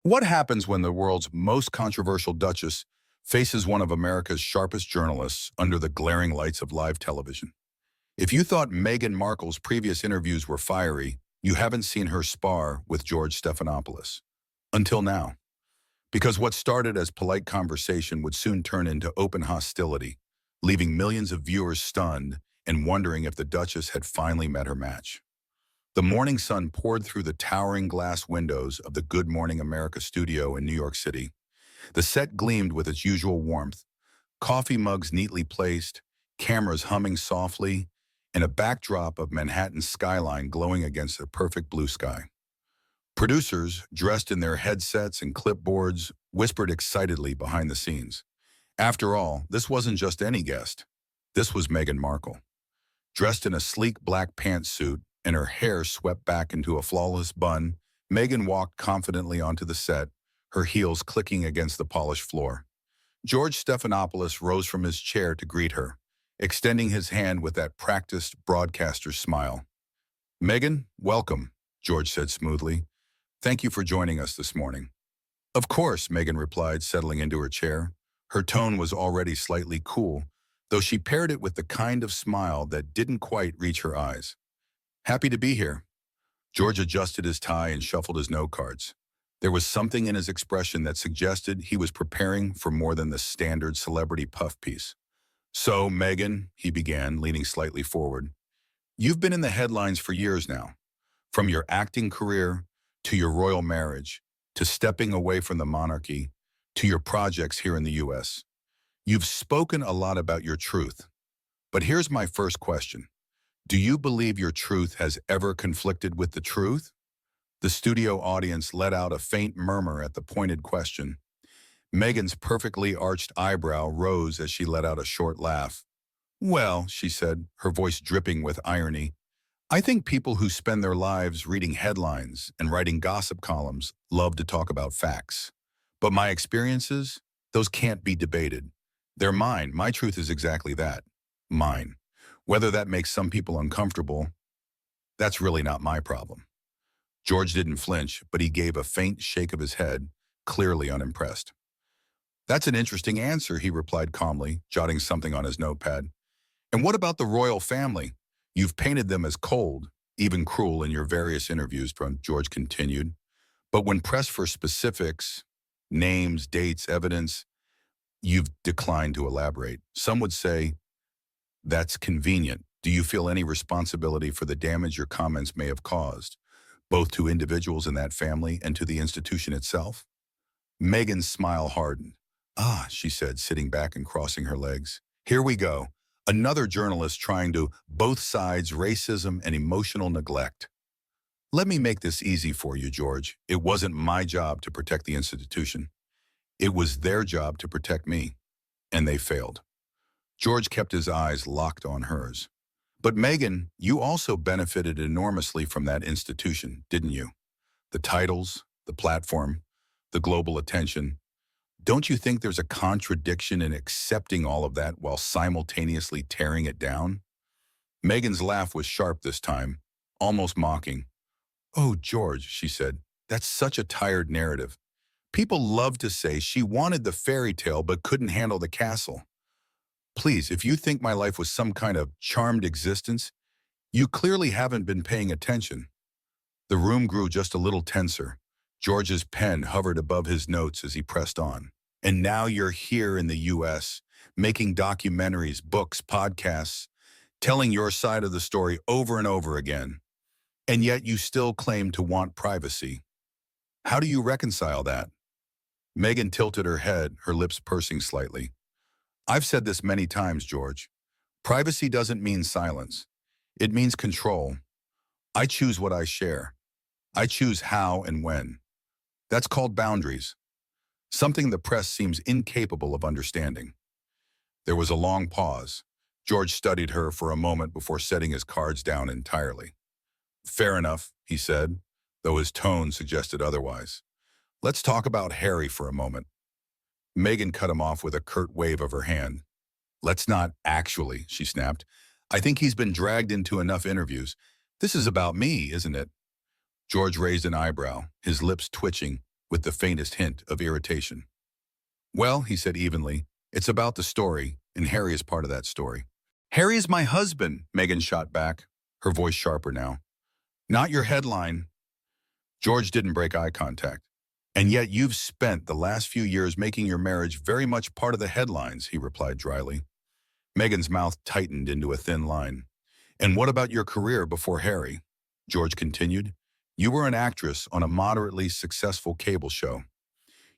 What happens when the world's most controversial duchess faces one of America's sharpest journalists under the glaring lights of live television? If you thought Meghan Markle's previous interviews were fiery, you haven't seen her spar with George Stephanopoulos. Until now. Because what started as polite conversation would soon turn into open hostility, leaving millions of viewers stunned and wondering if the Duchess had finally met her match. The morning sun poured through the towering glass windows of the Good Morning America studio in New York City. The set gleamed with its usual warmth, coffee mugs neatly placed, cameras humming softly, and a backdrop of Manhattan's skyline glowing against a perfect blue sky. Producers, dressed in their headsets and clipboards, whispered excitedly behind the scenes. After all, this wasn't just any guest. This was Meghan Markle. Dressed in a sleek black pantsuit and her hair swept back into a flawless bun, Meghan walked confidently onto the set, her heels clicking against the polished floor. George Stephanopoulos rose from his chair to greet her, extending his hand with that practiced broadcaster's smile. "Meghan, welcome," George said smoothly. "Thank you for joining us this morning." "Of course," Meghan replied, settling into her chair. Her tone was already slightly cool, though she paired it with the kind of smile that didn't quite reach her eyes. "Happy to be here." George adjusted his tie and shuffled his note cards. There was something in his expression that suggested he was preparing for more than the standard celebrity puff piece. "So, Meghan," he began, leaning slightly forward, "you've been in the headlines for years now. From your acting career, to your royal marriage, to stepping away from the monarchy, to your projects here in the U.S. You've spoken a lot about your truth. But here's my first question. Do you believe your truth has ever conflicted with the truth?" The studio audience let out a faint murmur at the pointed question. Meghan's perfectly arched eyebrow rose as she let out a short laugh. "Well," she said, her voice dripping with irony, "I think people who spend their lives reading headlines and writing gossip columns love to talk about facts. But my experiences, those can't be debated. They're mine. My truth is exactly that. Mine. Whether that makes some people uncomfortable, that's really not my problem." George didn't flinch, but he gave a faint shake of his head, clearly unimpressed. "That's an interesting answer," he replied calmly, jotting something on his notepad. "And what about the royal family? You've painted them as cold, even cruel in your various interviews," George continued. "But when pressed for specifics, names, dates, evidence, you've declined to elaborate. Some would say, that's convenient. Do you feel any responsibility for the damage your comments may have caused, both to individuals in that family and to the institution itself?" Meghan's smile hardened. "Ah," she said, sitting back and crossing her legs. "Here we go. Another journalist trying to both sides racism and emotional neglect. Let me make this easy for you, George. It wasn't my job to protect the institution. It was their job to protect me, and they failed." George kept his eyes locked on hers. "But Meghan, you also benefited enormously from that institution, didn't you? The titles, the platform, the global attention. Don't you think there's a contradiction in accepting all of that while simultaneously tearing it down?" Meghan's laugh was sharp this time, almost mocking. "Oh, George," she said, "that's such a tired narrative. People love to say she wanted the fairy tale but couldn't handle the castle. Please, if you think my life was some kind of charmed existence, you clearly haven't been paying attention." The room grew just a little tenser. George's pen hovered above his notes as he pressed on. "And now you're here in the U.S., making documentaries, books, podcasts, telling your side of the story over and over again. And yet you still claim to want privacy. How do you reconcile that?" Meghan tilted her head, her lips pursing slightly. "I've said this many times, George. Privacy doesn't mean silence. It means control. I choose what I share. I choose how and when. That's called boundaries. Something the press seems incapable of understanding." There was a long pause. George studied her for a moment before setting his cards down entirely. "Fair enough," he said, though his tone suggested otherwise. "Let's talk about Harry for a moment." Meghan cut him off with a curt wave of her hand. "Let's not actually," she snapped. "I think he's been dragged into enough interviews. This is about me, isn't it?" George raised an eyebrow, his lips twitching, with the faintest hint of irritation. Well, he said evenly, it's about the story, and Harry is part of that story. Harry is my husband, Meghan shot back, her voice sharper now. Not your headline. George didn't break eye contact. And yet you've spent the last few years making your marriage very much part of the headlines, he replied dryly. Meghan's mouth tightened into a thin line. And what about your career before Harry? George continued. You were an actress on a moderately successful cable show.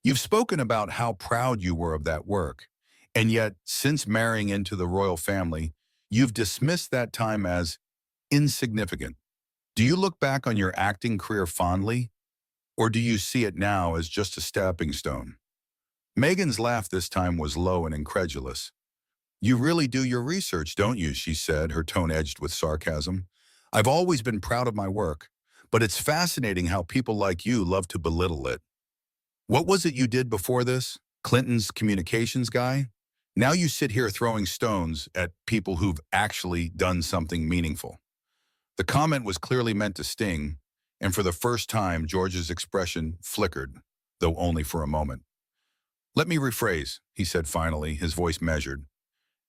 You've spoken about how proud you were of that work. And yet, since marrying into the royal family, you've dismissed that time as insignificant. Do you look back on your acting career fondly, or do you see it now as just a stepping stone? Meghan's laugh this time was low and incredulous. You really do your research, don't you? She said, her tone edged with sarcasm. I've always been proud of my work, but it's fascinating how people like you love to belittle it. What was it you did before this? Clinton's communications guy? Now you sit here throwing stones at people who've actually done something meaningful. The comment was clearly meant to sting, and for the first time, George's expression flickered, though only for a moment. Let me rephrase, he said finally, his voice measured.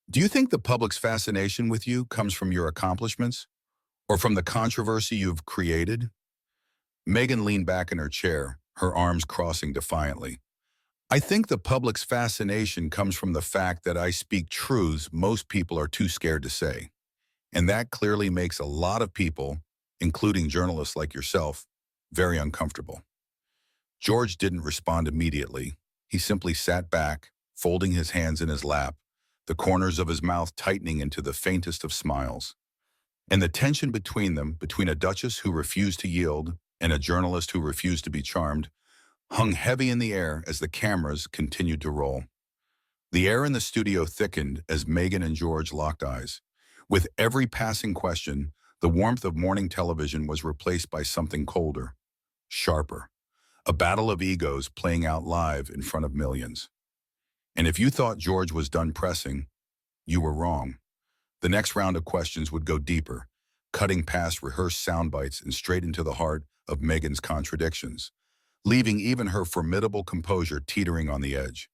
Do you think the public's fascination with you comes from your accomplishments, or from the controversy you've created? Meghan leaned back in her chair, her arms crossing defiantly. I think the public's fascination comes from the fact that I speak truths most people are too scared to say. And that clearly makes a lot of people, including journalists like yourself, very uncomfortable. George didn't respond immediately. He simply sat back, folding his hands in his lap, the corners of his mouth tightening into the faintest of smiles. And the tension between them, between a duchess who refused to yield and a journalist who refused to be charmed, hung heavy in the air as the cameras continued to roll. The air in the studio thickened as Meghan and George locked eyes. With every passing question, the warmth of morning television was replaced by something colder, sharper, a battle of egos playing out live in front of millions. And if you thought George was done pressing, you were wrong. The next round of questions would go deeper, cutting past rehearsed sound bites and straight into the heart of Meghan's contradictions, leaving even her formidable composure teetering on the edge.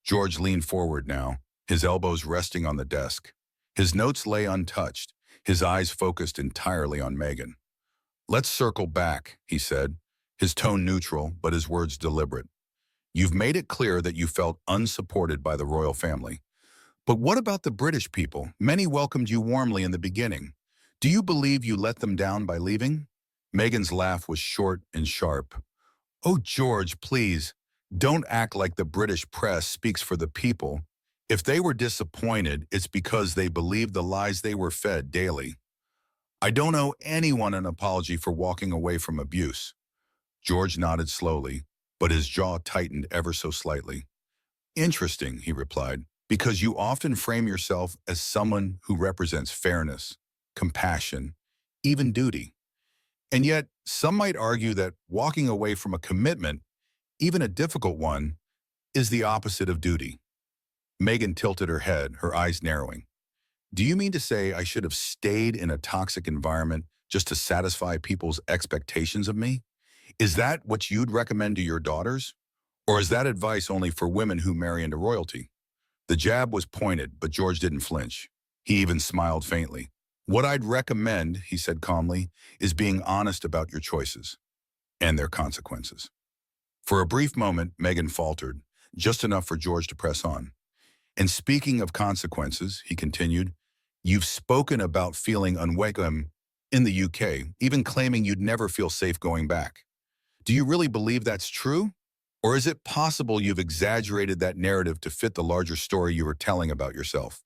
George leaned forward now, his elbows resting on the desk. His notes lay untouched, his eyes focused entirely on Meghan. Let's circle back, he said, his tone neutral but his words deliberate. You've made it clear that you felt unsupported by the royal family. But what about the British people? Many welcomed you warmly in the beginning. Do you believe you let them down by leaving? Meghan's laugh was short and sharp. Oh, George, please, don't act like the British press speaks for the people. If they were disappointed, it's because they believed the lies they were fed daily. I don't owe anyone an apology for walking away from abuse. George nodded slowly, but his jaw tightened ever so slightly. Interesting, he replied, because you often frame yourself as someone who represents fairness, compassion, even duty. And yet, some might argue that walking away from a commitment, even a difficult one, is the opposite of duty. Meghan tilted her head, her eyes narrowing. Do you mean to say I should have stayed in a toxic environment just to satisfy people's expectations of me? Is that what you'd recommend to your daughters? Or is that advice only for women who marry into royalty? The jab was pointed, but George didn't flinch. He even smiled faintly. What I'd recommend, he said calmly, is being honest about your choices and their consequences. For a brief moment, Meghan faltered, just enough for George to press on. And speaking of consequences, he continued, you've spoken about feeling unwelcome in the UK, even claiming you'd never feel safe going back. Do you really believe that's true? Or is it possible you've exaggerated that narrative to fit the larger story you were telling about yourself?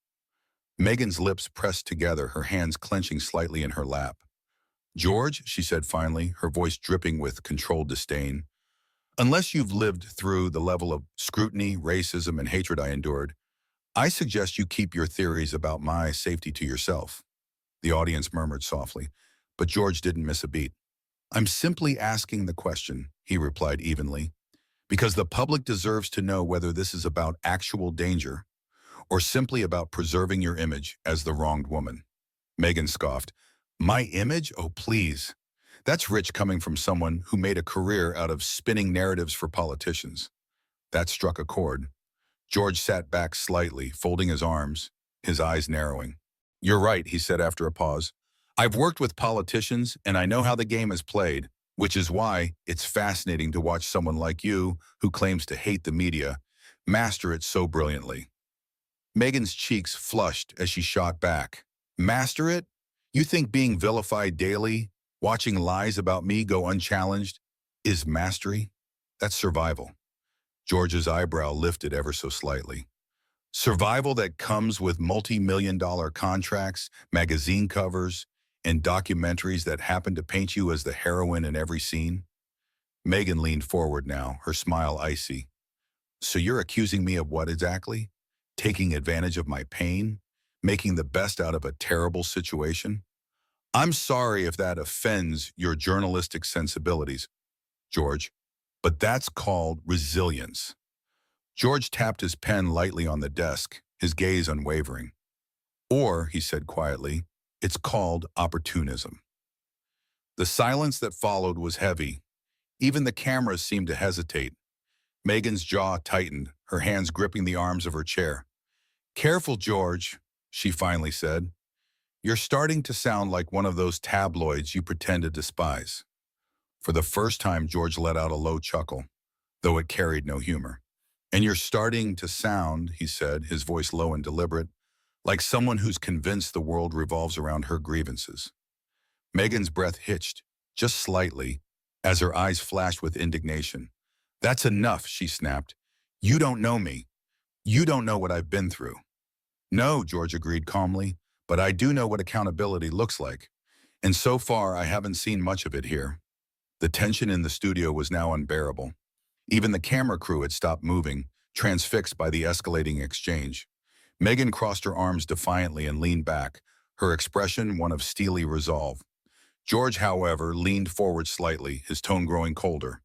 Meghan's lips pressed together, her hands clenching slightly in her lap. George, she said finally, her voice dripping with controlled disdain, unless you've lived through the level of scrutiny, racism, and hatred I endured, I suggest you keep your theories about my safety to yourself. The audience murmured softly, but George didn't miss a beat. I'm simply asking the question, he replied evenly, because the public deserves to know whether this is about actual danger or simply about preserving your image as the wronged woman. Meghan scoffed. My image? Oh, please. That's rich coming from someone who made a career out of spinning narratives for politicians. That struck a chord. George sat back slightly, folding his arms, his eyes narrowing. "You're right," he said after a pause. "I've worked with politicians and I know how the game is played, which is why it's fascinating to watch someone like you, who claims to hate the media, master it so brilliantly." Meghan's cheeks flushed as she shot back. "Master it? You think being vilified daily, watching lies about me go unchallenged, is mastery? That's survival." George's eyebrow lifted ever so slightly. "Survival that comes with multi-million-dollar contracts, magazine covers, and documentaries that happen to paint you as the heroine in every scene?" Meghan leaned forward now, her smile icy. "So you're accusing me of what exactly? Taking advantage of my pain? Making the best out of a terrible situation? I'm sorry if that offends your journalistic sensibilities, George, but that's called resilience." George tapped his pen lightly on the desk, his gaze unwavering. "Or," he said quietly, "it's called opportunism." The silence that followed was heavy. Even the cameras seemed to hesitate. Meghan's jaw tightened, her hands gripping the arms of her chair. "Careful, George," she finally said. "You're starting to sound like one of those tabloids you pretend to despise." For the first time, George let out a low chuckle, though it carried no humor. "And you're starting to sound," he said, his voice low and deliberate, "like someone who's convinced the world revolves around her grievances." Meghan's breath hitched, just slightly, as her eyes flashed with indignation. "That's enough," she snapped. "You don't know me. You don't know what I've been through." "No," George agreed calmly, "but I do know what accountability looks like. And so far, I haven't seen much of it here." The tension in the studio was now unbearable. Even the camera crew had stopped moving, transfixed by the escalating exchange. Meghan crossed her arms defiantly and leaned back, her expression one of steely resolve. George, however, leaned forward slightly, his tone growing colder.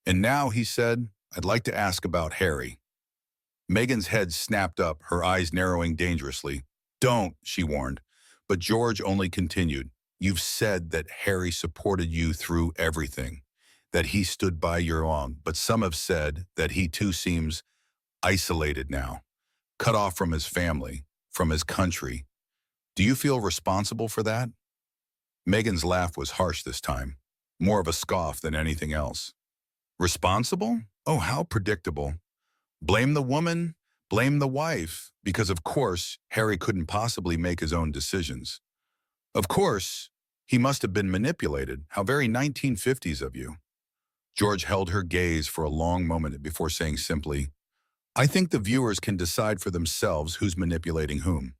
"And now," he said, "I'd like to ask about Harry." Meghan's head snapped up, her eyes narrowing dangerously. "Don't," she warned. But George only continued. "You've said that Harry supported you through everything, that he stood by your own, but some have said that he too seems isolated now, cut off from his family, from his country. Do you feel responsible for that?" Meghan's laugh was harsh this time, more of a scoff than anything else. "Responsible? Oh, how predictable. Blame the woman, blame the wife, because of course Harry couldn't possibly make his own decisions. Of course, he must have been manipulated. How very 1950s of you." George held her gaze for a long moment before saying simply, "I think the viewers can decide for themselves who's manipulating whom."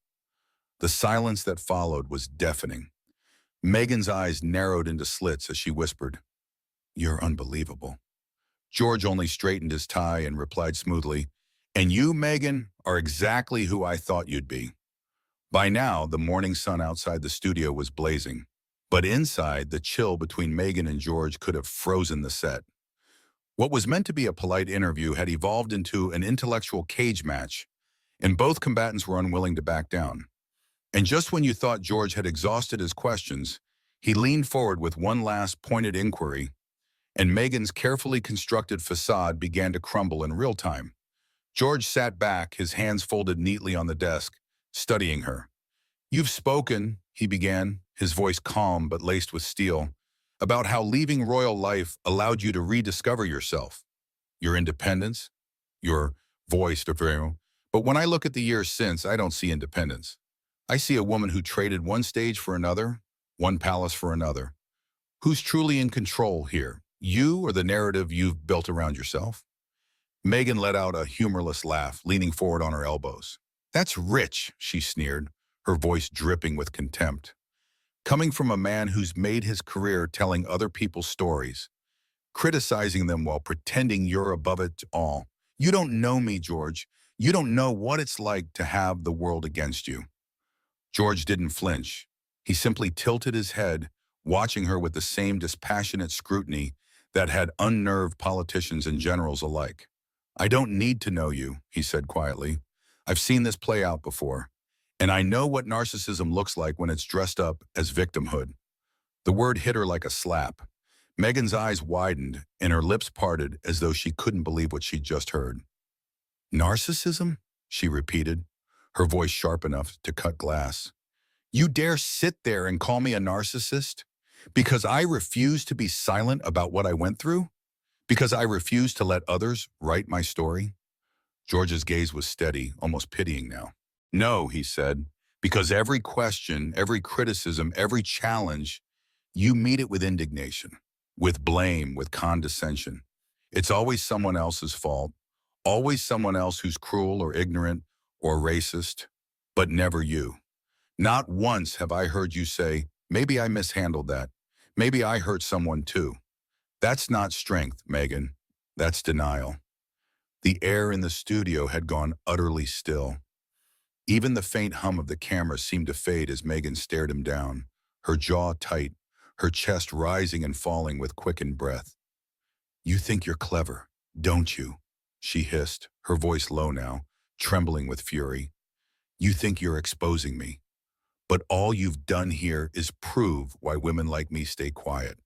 The silence that followed was deafening. Meghan's eyes narrowed into slits as she whispered, "You're unbelievable." George only straightened his tie and replied smoothly, "And you, Meghan, are exactly who I thought you'd be." By now, the morning sun outside the studio was blazing, but inside, the chill between Meghan and George could have frozen the set. What was meant to be a polite interview had evolved into an intellectual cage match, and both combatants were unwilling to back down. And just when you thought George had exhausted his questions, he leaned forward with one last pointed inquiry, and Meghan's carefully constructed facade began to crumble in real time. George sat back, his hands folded neatly on the desk, studying her. "You've spoken," he began, his voice calm but laced with steel, "about how leaving royal life allowed you to rediscover yourself, your independence, your voice to Pharaoh. But when I look at the years since, I don't see independence. I see a woman who traded one stage for another, one palace for another. Who's truly in control here, you or the narrative you've built around yourself?" Meghan let out a humorless laugh, leaning forward on her elbows. "That's rich," she sneered, her voice dripping with contempt. "Coming from a man who's made his career telling other people's stories, criticizing them while pretending you're above it all. You don't know me, George. You don't know what it's like to have the world against you." George didn't flinch. He simply tilted his head, watching her with the same dispassionate scrutiny that had unnerved politicians and generals alike. "I don't need to know you," he said quietly. "I've seen this play out before, and I know what narcissism looks like when it's dressed up as victimhood. The word hit her like a slap. Meghan's eyes widened and her lips parted as though she couldn't believe what she'd just heard. Narcissism? She repeated, her voice sharp enough to cut glass. You dare sit there and call me a narcissist? Because I refuse to be silent about what I went through? Because I refuse to let others write my story? George's gaze was steady, almost pitying now. No, he said, because every question, every criticism, every challenge, you meet it with indignation, with blame, with condescension. It's always someone else's fault, always someone else who's cruel or ignorant or racist, but never you. Not once have I heard you say, maybe I mishandled that. Maybe I hurt someone too. That's not strength, Meghan. That's denial. The air in the studio had gone utterly still. Even the faint hum of the camera seemed to fade as Meghan stared him down, her jaw tight, her chest rising and falling with quickened breath. You think you're clever, don't you? She hissed, her voice low now, trembling with fury. You think you're exposing me. But all you've done here is prove why women like me stay quiet,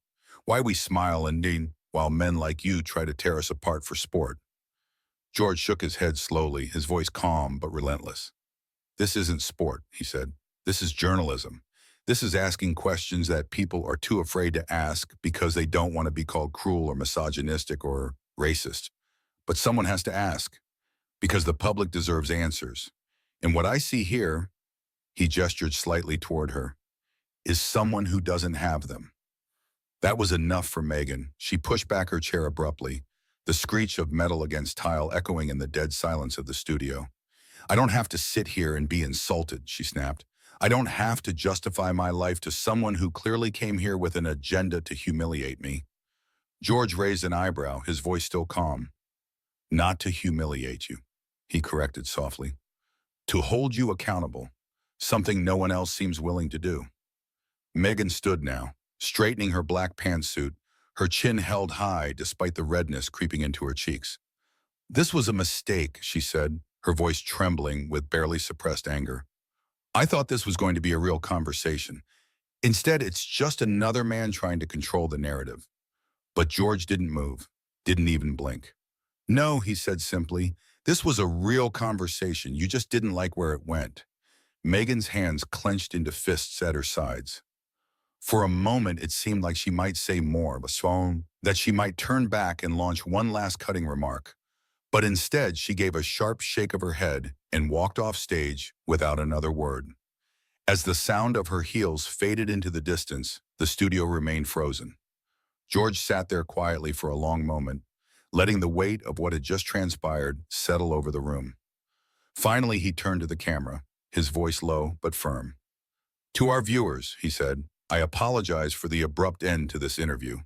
why we smile and lean while men like you try to tear us apart for sport. George shook his head slowly, his voice calm but relentless. This isn't sport, he said. This is journalism. This is asking questions that people are too afraid to ask because they don't want to be called cruel or misogynistic or racist. But someone has to ask, because the public deserves answers. And what I see here, he gestured slightly toward her, is someone who doesn't have them. That was enough for Meghan. She pushed back her chair abruptly, the screech of metal against tile echoing in the dead silence of the studio. I don't have to sit here and be insulted, she snapped. I don't have to justify my life to someone who clearly came here with an agenda to humiliate me. George raised an eyebrow, his voice still calm. Not to humiliate you, he corrected softly. To hold you accountable, something no one else seems willing to do. Meghan stood now, straightening her black pantsuit, her chin held high despite the redness creeping into her cheeks. This was a mistake, she said, her voice trembling with barely suppressed anger. I thought this was going to be a real conversation. Instead, it's just another man trying to control the narrative. But George didn't move, didn't even blink. No, he said simply, this was a real conversation. You just didn't like where it went. Meghan's hands clenched into fists at her sides. For a moment, it seemed like she might say more, that she might turn back and launch one last cutting remark. But instead, she gave a sharp shake of her head and walked off stage without another word. As the sound of her heels faded into the distance, the studio remained frozen. George sat there quietly for a long moment, letting the weight of what had just transpired settle over the room. Finally, he turned to the camera, his voice low but firm. To our viewers, he said, I apologize for the abrupt end to this interview,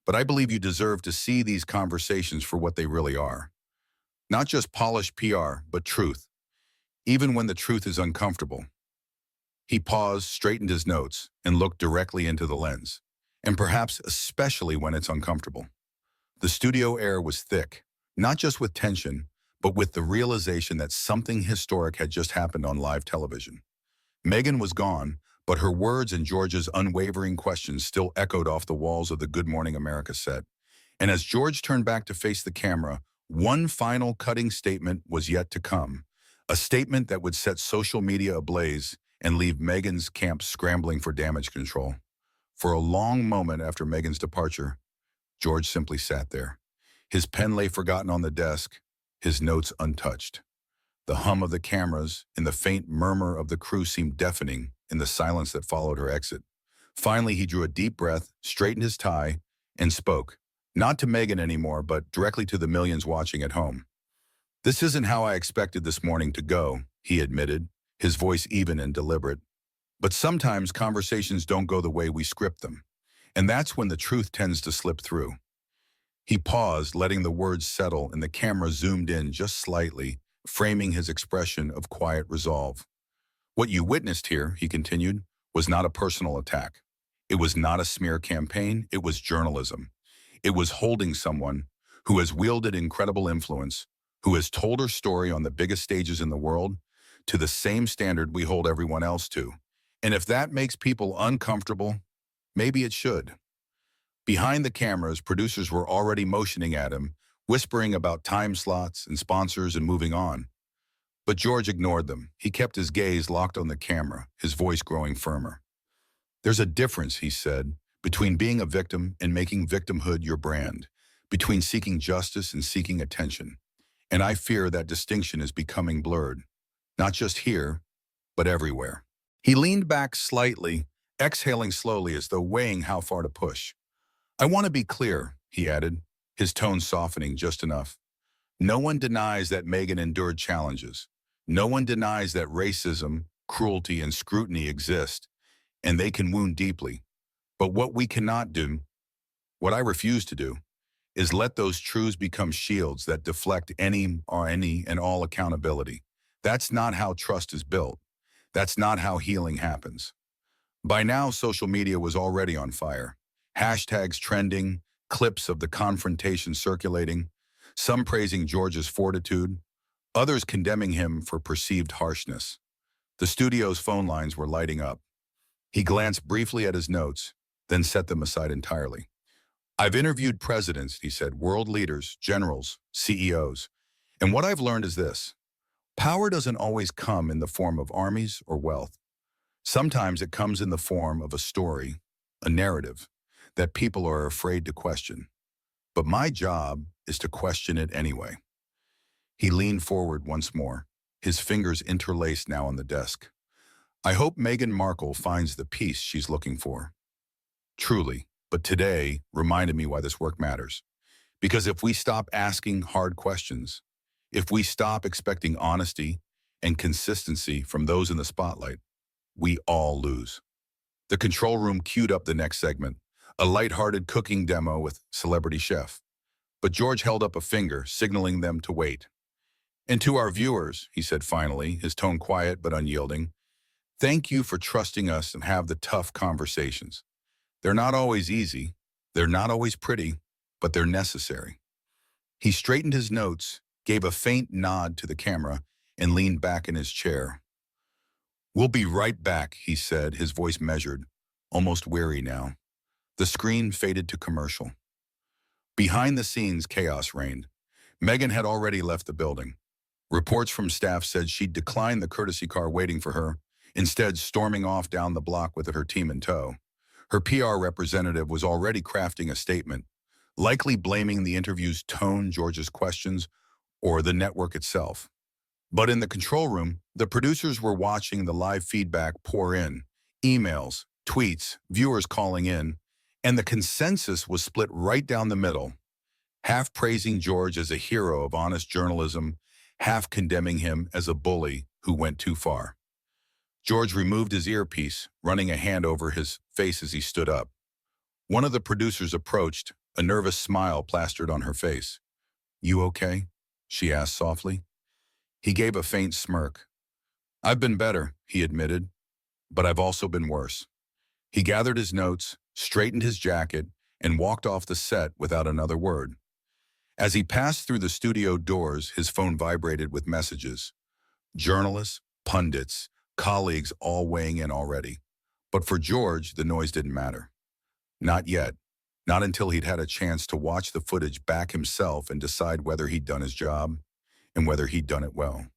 but I believe you deserve to see these conversations for what they really are. Not just polished PR, but truth, even when the truth is uncomfortable. He paused, straightened his notes, and looked directly into the lens, and perhaps especially when it's uncomfortable. The studio air was thick, not just with tension, but with the realization that something historic had just happened on live television. Meghan was gone, but her words and George's unwavering questions still echoed off the walls of the Good Morning America set. And as George turned back to face the camera, one final cutting statement was yet to come, a statement that would set social media ablaze and leave Meghan's camp scrambling for damage control. For a long moment after Meghan's departure, George simply sat there. His pen lay forgotten on the desk, his notes untouched. The hum of the cameras and the faint murmur of the crew seemed deafening in the silence that followed her exit. Finally, he drew a deep breath, straightened his tie, and spoke. Not to Meghan anymore, but directly to the millions watching at home. This isn't how I expected this morning to go, he admitted, his voice even and deliberate. But sometimes conversations don't go the way we script them, and that's when the truth tends to slip through. He paused, letting the words settle, and the camera zoomed in just slightly, framing his expression of quiet resolve. What you witnessed here, he continued, was not a personal attack. It was not a smear campaign, it was journalism. It was holding someone who has wielded incredible influence, who has told her story on the biggest stages in the world, to the same standard we hold everyone else to. And if that makes people uncomfortable, Maybe it should. Behind the cameras, producers were already motioning at him, whispering about time slots and sponsors and moving on. But George ignored them. He kept his gaze locked on the camera, his voice growing firmer. There's a difference, he said, between being a victim and making victimhood your brand, between seeking justice and seeking attention. And I fear that distinction is becoming blurred, not just here, but everywhere. He leaned back slightly, exhaling slowly as though weighing how far to push. I want to be clear, he added, his tone softening just enough. No one denies that Meghan endured challenges. No one denies that racism, cruelty, and scrutiny exist, and they can wound deeply. But what we cannot do, what I refuse to do, is let those truths become shields that deflect any and all accountability. That's not how trust is built. That's not how healing happens. By now, social media was already on fire. Hashtags trending, clips of the confrontation circulating, some praising George's fortitude, others condemning him for perceived harshness. The studio's phone lines were lighting up. He glanced briefly at his notes, then set them aside entirely. I've interviewed presidents, he said, world leaders, generals, CEOs, and what I've learned is this. Power doesn't always come in the form of armies or wealth. Sometimes it comes in the form of a story, a narrative, that people are afraid to question. But my job is to question it anyway. He leaned forward once more, his fingers interlaced now on the desk. I hope Meghan Markle finds the peace she's looking for. Truly, but today reminded me why this work matters. Because if we stop asking hard questions, if we stop expecting honesty and consistency from those in the spotlight, we all lose. The control room queued up the next segment, a lighthearted cooking demo with celebrity chef. But George held up a finger, signaling them to wait. And to our viewers, he said finally, his tone quiet but unyielding, thank you for trusting us and have the tough conversations. They're not always easy, they're not always pretty, but they're necessary. He straightened his notes, gave a faint nod to the camera, and leaned back in his chair. We'll be right back, he said, his voice measured, almost weary now. The screen faded to commercial. Behind the scenes, chaos reigned. Meghan had already left the building. Reports from staff said she'd declined the courtesy car waiting for her, instead storming off down the block with her team in tow. Her PR representative was already crafting a statement, likely blaming the interview's tone, George's questions, or the network itself. But in the control room, the producers were watching the live feedback pour in, emails, tweets, viewers calling in, and the consensus was split right down the middle, half praising George as a hero of honest journalism, half condemning him as a bully who went too far. George removed his earpiece, running a hand over his face as he stood up. One of the producers approached, a nervous smile plastered on her face. You okay? She asked softly. He gave a faint smirk. I've been better, he admitted, but I've also been worse. He gathered his notes, straightened his jacket, and walked off the set without another word. As he passed through the studio doors, his phone vibrated with messages. Journalists, pundits, colleagues all weighing in already. But for George, the noise didn't matter. Not yet. Not until he'd had a chance to watch the footage back himself and decide whether he'd done his job and whether he'd done it well.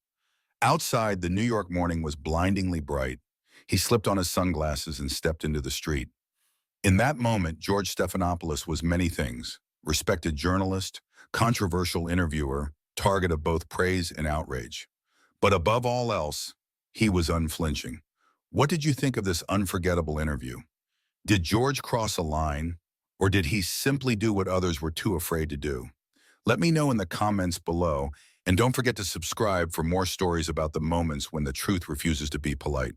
Outside, the New York morning was blindingly bright. He slipped on his sunglasses and stepped into the street. In that moment, George Stephanopoulos was many things: respected journalist, controversial interviewer, target of both praise and outrage. But above all else, he was unflinching. What did you think of this unforgettable interview? Did George cross a line, or did he simply do what others were too afraid to do? Let me know in the comments below, and don't forget to subscribe for more stories about the moments when the truth refuses to be polite.